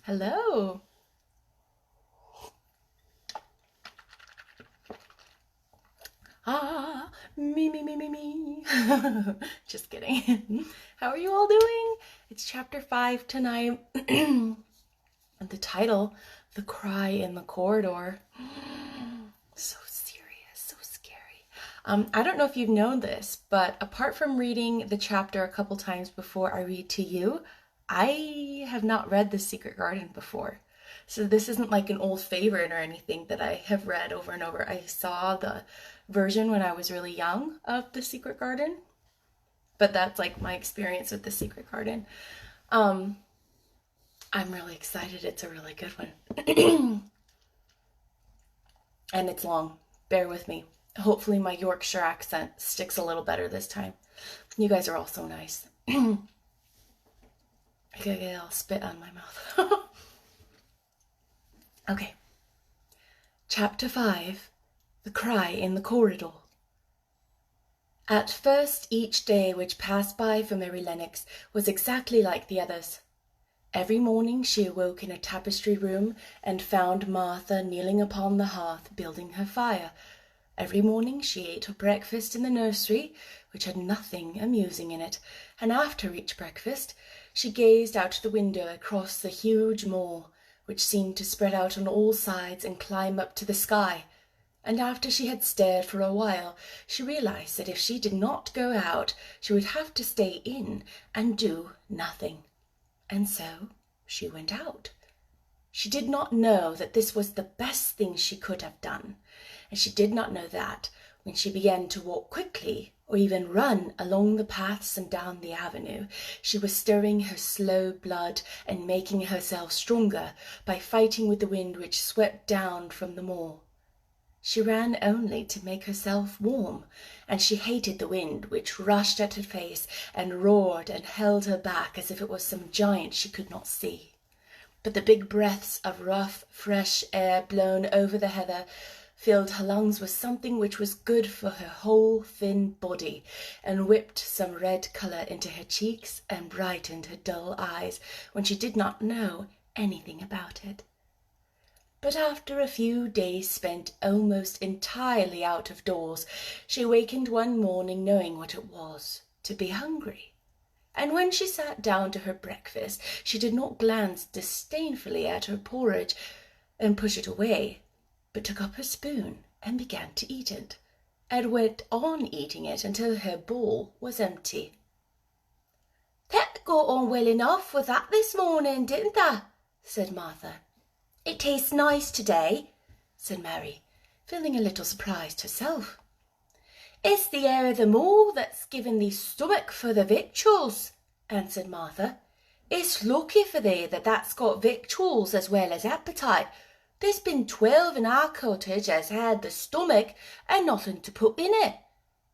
Hello. Me. Just kidding. How are you all doing? It's chapter 5 tonight. And the title, The Cry in the Corridor. So serious, so scary. I don't know if you've known this, but apart from reading the chapter a couple times before I read to you, I have not read The Secret Garden before. So this isn't like an old favorite or anything that I have read over and over. I saw the version when I was really young of The Secret Garden, but that's like my experience with The Secret Garden. I'm really excited. It's a really good one. And it's long. Bear with me. Hopefully my Yorkshire accent sticks a little better this time. You guys are all so nice. I gotta get all spit on my mouth. Okay. Chapter 5. The Cry in the Corridor. At first, each day which passed by for Mary Lennox was exactly like the others. Every morning she awoke in a tapestry room and found Martha kneeling upon the hearth building her fire. Every morning she ate her breakfast in the nursery, which had nothing amusing in it, and after each breakfast she gazed out the window across the huge moor, which seemed to spread out on all sides and climb up to the sky. And after she had stared for a while, she realized that if she did not go out, she would have to stay in and do nothing. And so she went out. She did not know that this was the best thing she could have done, and she did not know that when she began to walk quickly or even run along the paths and down the avenue, she was stirring her slow blood and making herself stronger by fighting with the wind which swept down from the moor. She ran only to make herself warm, and she hated the wind which rushed at her face and roared and held her back as if it was some giant she could not see. But the big breaths of rough, fresh air blown over the heather filled her lungs with something which was good for her whole thin body, and whipped some red colour into her cheeks and brightened her dull eyes when she did not know anything about it. But after a few days spent almost entirely out of doors, she awakened one morning knowing what it was to be hungry. And when she sat down to her breakfast, she did not glance disdainfully at her porridge and push it away, but took up her spoon and began to eat it, and went on eating it until her bowl was empty. "That got on well enough with that this morning, didn't they?" said Martha. "It tastes nice today," said Mary, feeling a little surprised herself. "It's the air of the moor that's given thee stomach for the victuals," answered Martha. "It's lucky for thee that that's got victuals as well as appetite. There's been 12 in our cottage as had the stomach and nothing to put in it.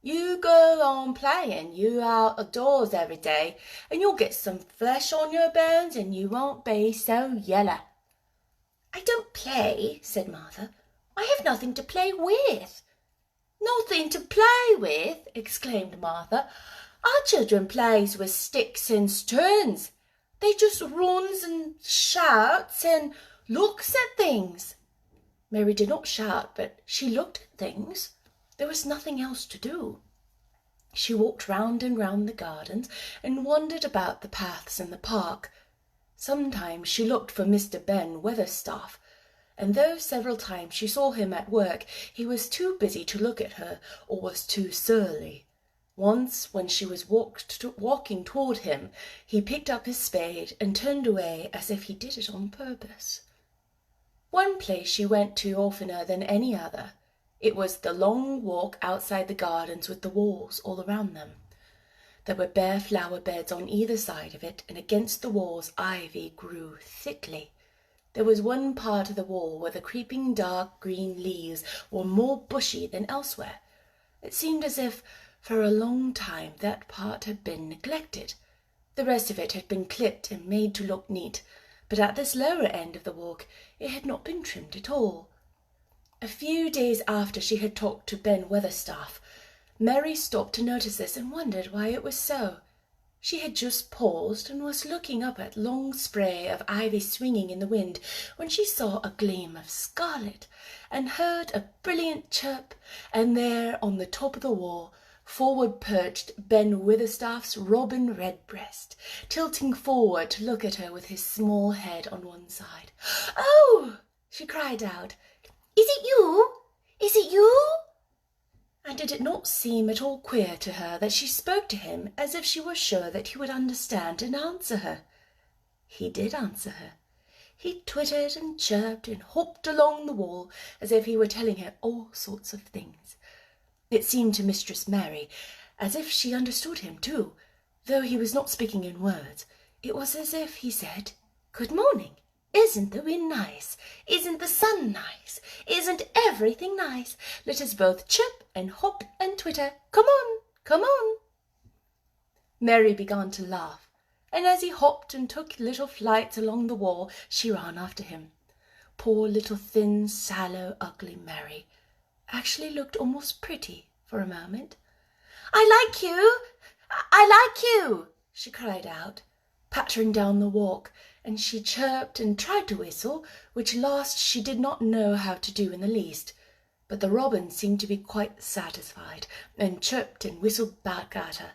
You go on playing you out of doors every day, and you'll get some flesh on your bones and you won't be so yeller." "I don't play," said Martha. "I have nothing to play with." "Nothing to play with!" exclaimed Martha. "Our children plays with sticks and stones. They just runs and shouts and looks at things." Mary did not shout, but she looked at things. There was nothing else to do. She walked round and round the gardens and wandered about the paths in the park. Sometimes she looked for Mr. Ben Weatherstaff, and though several times she saw him at work, he was too busy to look at her or was too surly. Once, when she was walking toward him, he picked up his spade and turned away as if he did it on purpose. One place she went to oftener than any other. It was the long walk outside the gardens with the walls all around them. There were bare flower beds on either side of it, and against the walls ivy grew thickly. There was one part of the wall where the creeping dark green leaves were more bushy than elsewhere. It seemed as if for a long time that part had been neglected. The rest of it had been clipped and made to look neat, but at this lower end of the walk it had not been trimmed at all. A few days after she had talked to Ben Weatherstaff, Mary stopped to notice this and wondered why it was so. She had just paused and was looking up at long spray of ivy swinging in the wind when she saw a gleam of scarlet and heard a brilliant chirp, and there on the top of the wall forward perched Ben Witherstaff's robin redbreast, tilting forward to look at her with his small head on one side. "Oh!" she cried out. "Is it you? Is it you?" And did it not seem at all queer to her that she spoke to him as if she were sure that he would understand and answer her? He did answer her. He twittered and chirped and hopped along the wall as if he were telling her all sorts of things. It seemed to Mistress Mary as if she understood him too, though he was not speaking in words. It was as if he said, "Good morning. Isn't the wind nice? Isn't the sun nice? Isn't everything nice? Let us both chirp and hop and twitter. Come on, come on." Mary began to laugh, and as he hopped and took little flights along the wall, she ran after him. Poor little thin, sallow, ugly Mary actually looked almost pretty for a moment. "I like you! I like you!" she cried out, pattering down the walk, and she chirped and tried to whistle, which last she did not know how to do in the least. But the robin seemed to be quite satisfied, and chirped and whistled back at her.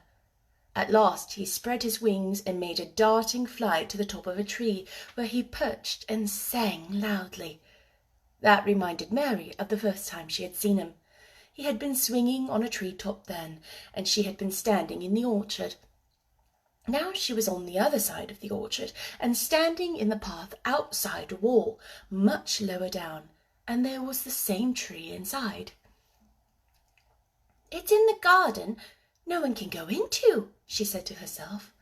At last he spread his wings and made a darting flight to the top of a tree, where he perched and sang loudly. That reminded Mary of the first time she had seen him. He had been swinging on a tree-top then, and she had been standing in the orchard. Now she was on the other side of the orchard, and standing in the path outside a wall, much lower down, and there was the same tree inside. "It's in the garden no one can go into," she said to herself.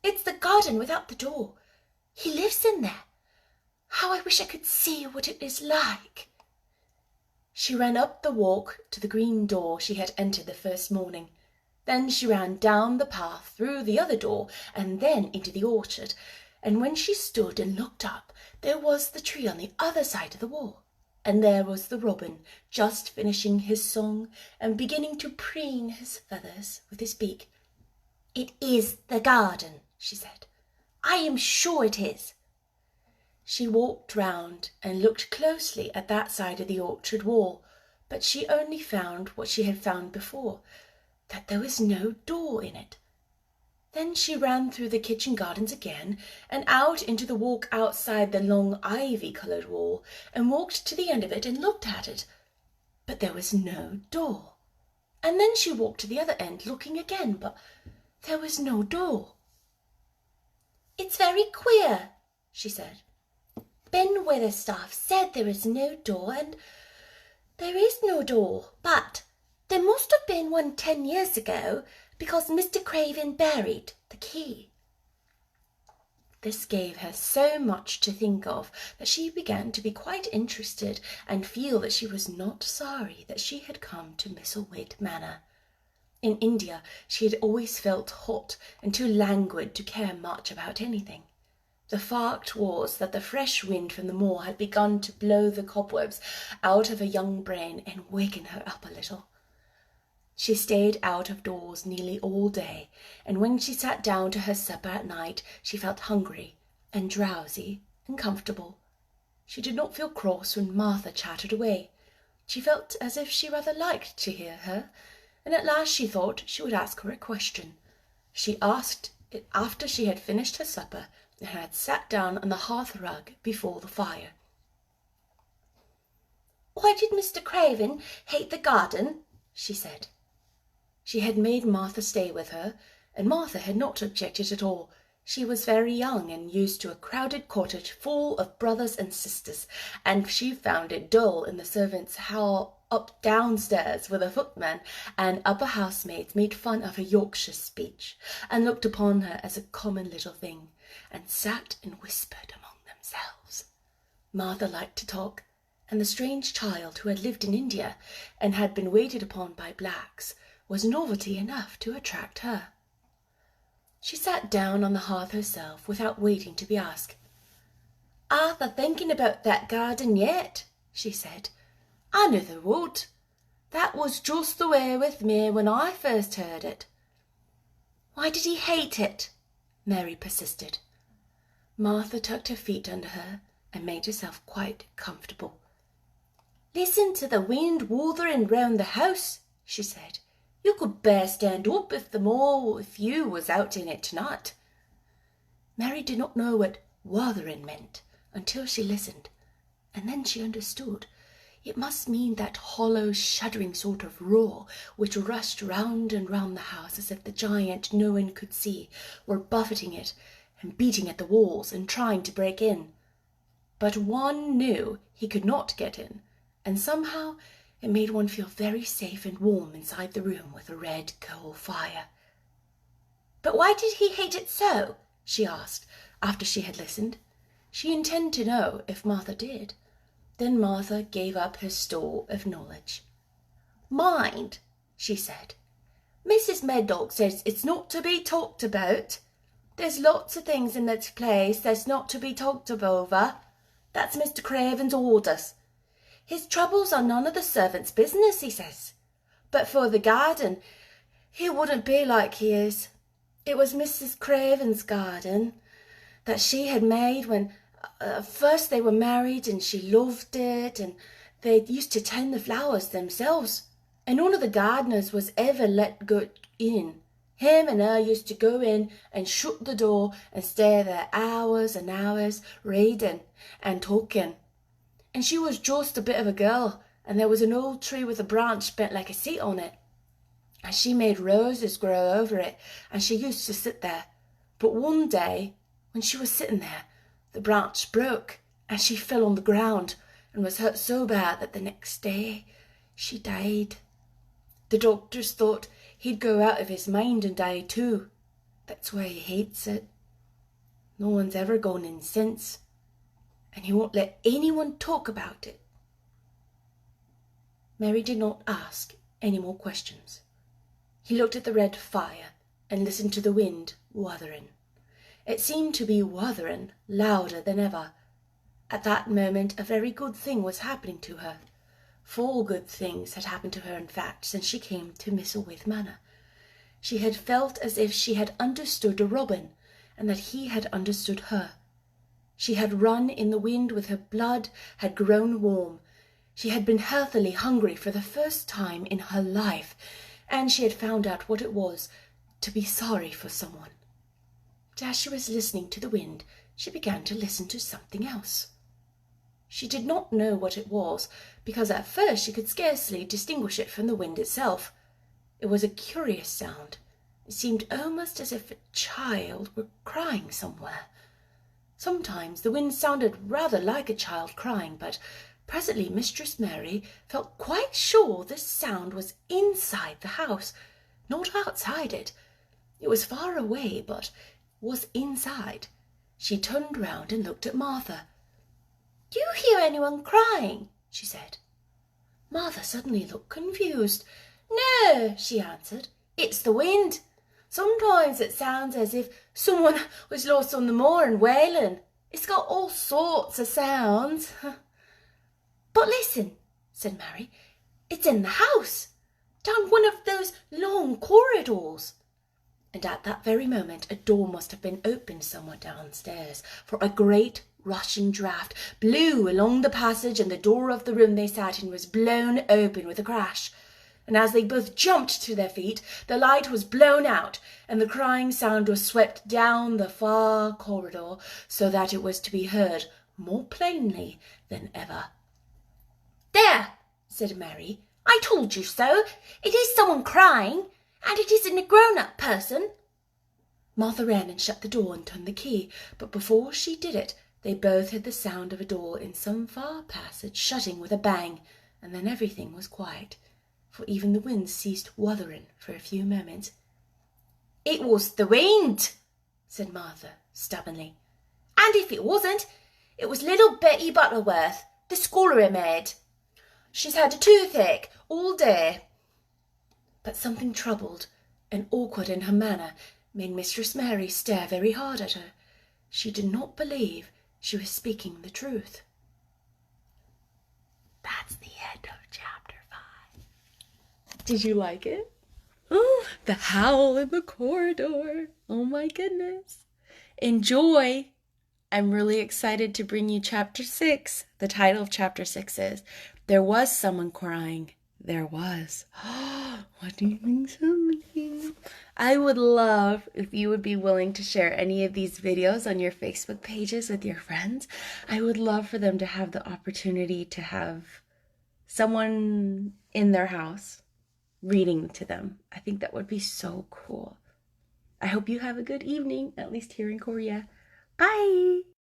"It's the garden without the door. He lives in there. How I wish I could see what it is like." She ran up the walk to the green door she had entered the first morning. Then she ran down the path through the other door and then into the orchard, and when she stood and looked up, there was the tree on the other side of the wall, and there was the robin just finishing his song and beginning to preen his feathers with his beak. "It is the garden," she said. "I am sure it is." She walked round and looked closely at that side of the orchard wall, but she only found what she had found before, that there was no door in it. Then she ran through the kitchen gardens again and out into the walk outside the long ivy-coloured wall, and walked to the end of it and looked at it, but there was no door. And then she walked to the other end looking again, but there was no door. "It's very queer," she said. "Ben Witherstaff said there is no door, and there is no door, but there must have been one 10 years ago, because Mr. Craven buried the key." This gave her so much to think of that she began to be quite interested and feel that she was not sorry that she had come to Misselthwaite Manor. In India she had always felt hot and too languid to care much about anything. The fact was that the fresh wind from the moor had begun to blow the cobwebs out of her young brain and waken her up a little. She stayed out of doors nearly all day, and when she sat down to her supper at night, she felt hungry and drowsy and comfortable. She did not feel cross when Martha chattered away. She felt as if she rather liked to hear her, and at last she thought she would ask her a question. She asked it after she had finished her supper and had sat down on the hearth-rug before the fire. "Why did Mr. Craven hate the garden?" she said. She had made Martha stay with her, and Martha had not objected at all. She was very young and used to a crowded cottage full of brothers and sisters, and she found it dull in the servants how up downstairs with a footman and upper housemaids made fun of her Yorkshire speech and looked upon her as a common little thing, and sat and whispered among themselves. Martha liked to talk, and the strange child who had lived in India and had been waited upon by blacks was novelty enough to attract her. She sat down on the hearth herself without waiting to be asked. "Arthur thinking about that garden yet?" she said. "I knew there would. That was just the way with me when I first heard it." "Why did he hate it?" Mary persisted. Martha tucked her feet under her and made herself quite comfortable. "Listen to the wind wuthering round the house," she said. "You could bear stand up if you was out in it tonight." Mary did not know what wuthering meant until she listened, and then she understood. It must mean that hollow, shuddering sort of roar which rushed round and round the house as if the giant no one could see were buffeting it and beating at the walls and trying to break in. But one knew he could not get in, and somehow it made one feel very safe and warm inside the room with a red coal fire. "But why did he hate it so?" she asked, after she had listened. She intended to know if Martha did. Then Martha gave up her store of knowledge. "Mind," she said, "Mrs. Medlock says it's not to be talked about. There's lots of things in that place that's not to be talked over. That's Mr. Craven's orders. His troubles are none of the servants' business, he says. But for the garden, he wouldn't be like he is. It was Mrs. Craven's garden that she had made when first they were married, and she loved it, and they used to tend the flowers themselves, and none of the gardeners was ever let go in. Him and her used to go in and shut the door and stay there hours and hours, reading and talking. And she was just a bit of a girl, and there was an old tree with a branch bent like a seat on it, and she made roses grow over it, and she used to sit there. But one day, when she was sitting there, the branch broke, and she fell on the ground and was hurt so bad that the next day she died. The doctors thought he'd go out of his mind and die too. That's why he hates it. No one's ever gone in since, and he won't let anyone talk about it." Mary did not ask any more questions. He looked at the red fire and listened to the wind wuthering. It seemed to be wuthering louder than ever. At that moment a very good thing was happening to her. 4 good things had happened to her, in fact, since she came to Misselthwaite Manor. She had felt as if she had understood a robin, and that he had understood her. She had run in the wind with her blood had grown warm. She had been healthily hungry for the first time in her life, and she had found out what it was to be sorry for someone. But as she was listening to the wind, she began to listen to something else. She did not know what it was, because at first she could scarcely distinguish it from the wind itself. It was a curious sound. It seemed almost as if a child were crying somewhere. Sometimes the wind sounded rather like a child crying, but presently Mistress Mary felt quite sure this sound was inside the house, not outside it. It was far away, but was inside. She turned round and looked at Martha. "Do you hear anyone crying?" she said. Martha suddenly looked confused. "No," she answered, "it's the wind. Sometimes it sounds as if someone was lost on the moor and wailing. It's got all sorts of sounds." "But listen," said Mary, "it's in the house, down one of those long corridors." And at that very moment a door must have been opened somewhere downstairs, for a great rushing draught blew along the passage, and the door of the room they sat in was blown open with a crash. And as they both jumped to their feet, the light was blown out, and the crying sound was swept down the far corridor, so that it was to be heard more plainly than ever. "There," said Mary, "I told you so. It is someone crying, and it isn't a grown-up person." Martha ran and shut the door and turned the key, but before she did it, they both heard the sound of a door in some far passage shutting with a bang, and then everything was quiet, for even the wind ceased wuthering for a few moments. "It was the wind," said Martha stubbornly. "And if it wasn't, it was little Betty Butterworth, the scullery maid. She's had a toothache all day." But something troubled and awkward in her manner made Mistress Mary stare very hard at her. She did not believe she was speaking the truth. That's the end of chapter 5. Did you like it? Oh, the howl in the corridor. Oh my goodness. Enjoy! I'm really excited to bring you chapter 6. The title of chapter 6 is There Was Someone Crying. There was. What do you think something? I would love if you would be willing to share any of these videos on your Facebook pages with your friends. I would love for them to have the opportunity to have someone in their house reading to them. I think that would be so cool. I hope you have a good evening, at least here in Korea. Bye!